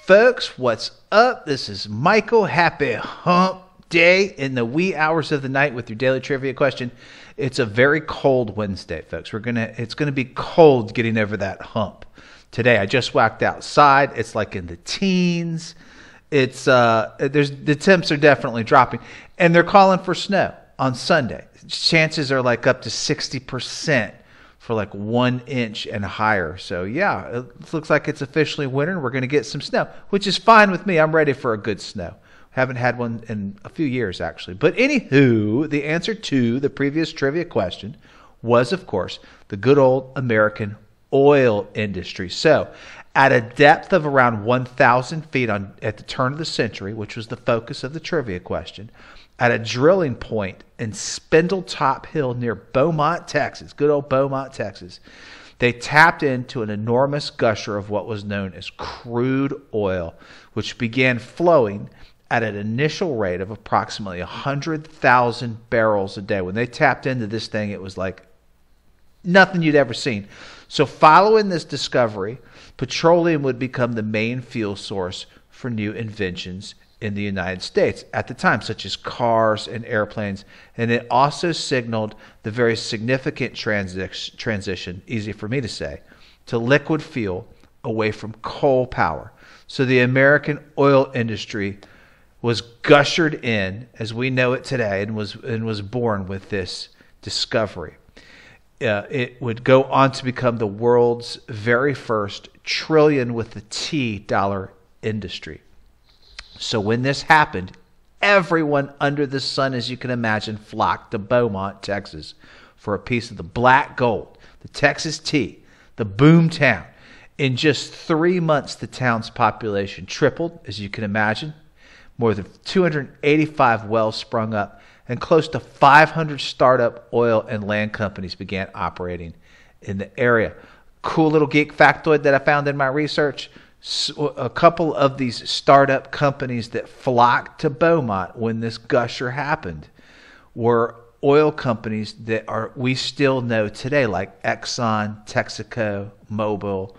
folks, what's up? This is Michael. Happy hump day in the wee hours of the night with your daily trivia question. It's a very cold Wednesday, folks. It's gonna be cold getting over that hump. Today, I just walked outside. It's like in the teens. The temps are definitely dropping, and they're calling for snow on Sunday. Chances are like up to 60%. For like 1 inch and higher. So yeah, it looks like it's officially winter and we're going to get some snow, which is fine with me. I'm ready for a good snow. Haven't had one in a few years actually. But anywho, the answer to the previous trivia question was, of course, the good old American oil industry. So at a depth of around 1,000 feet at the turn of the century, which was the focus of the trivia question, at a drilling point in Spindletop Hill near Beaumont, Texas, good old Beaumont, Texas, they tapped into an enormous gusher of what was known as crude oil, which began flowing at an initial rate of approximately 100,000 barrels a day. When they tapped into this thing, it was like nothing you'd ever seen. So following this discovery, petroleum would become the main fuel source for new inventions in the United States at the time, such as cars and airplanes. And it also signaled the very significant transition, easy for me to say, to liquid fuel away from coal power. So the American oil industry was gushered in as we know it today and was born with this discovery. It would go on to become the world's very first trillion with the T dollar industry. So when this happened, everyone under the sun, as you can imagine, flocked to Beaumont, Texas for a piece of the black gold, the Texas tea, the boom town. In just 3 months, the town's population tripled, as you can imagine. More than 285 wells sprung up, and close to 500 startup oil and land companies began operating in the area. Cool little geek factoid that I found in my research. A couple of these startup companies that flocked to Beaumont when this gusher happened were oil companies that we still know today, like Exxon, Texaco, Mobil,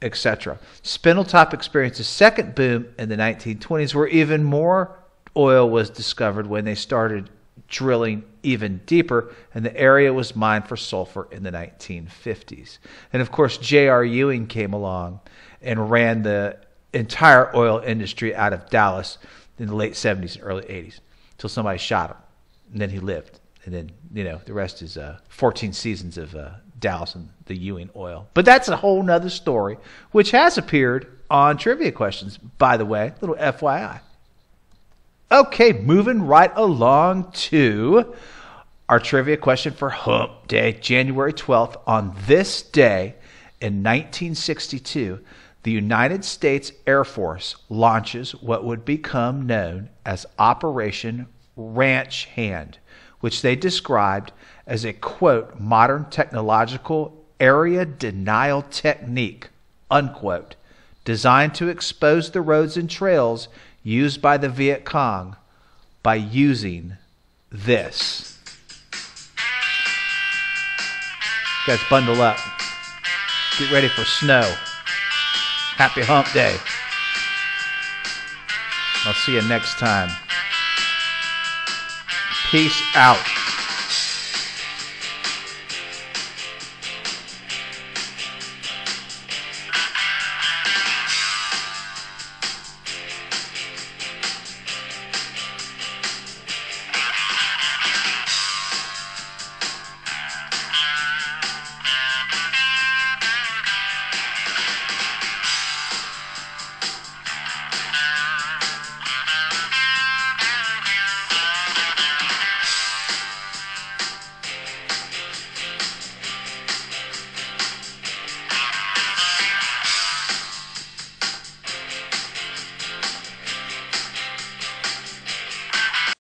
etc. Spindletop experienced a second boom in the 1920s where even more oil was discovered when they started drilling even deeper, and the area was mined for sulfur in the 1950s. And of course, J.R. Ewing came along and ran the entire oil industry out of Dallas in the late 70s and early 80s until somebody shot him. And then he lived. And then, the rest is 14 seasons of Dallas and the Ewing oil. But that's a whole nother story, which has appeared on Trivia Questions, by the way. Little FYI. Okay, moving right along to our trivia question for Hump Day, January 12th. On this day in 1962, the United States Air Force launches what would become known as Operation Ranch Hand, which they described as a, quote, modern technological area denial technique, unquote, designed to expose the roads and trails used by the Viet Cong by using this. You guys bundle up. Get ready for snow. Happy Hump Day. I'll see you next time. Peace out.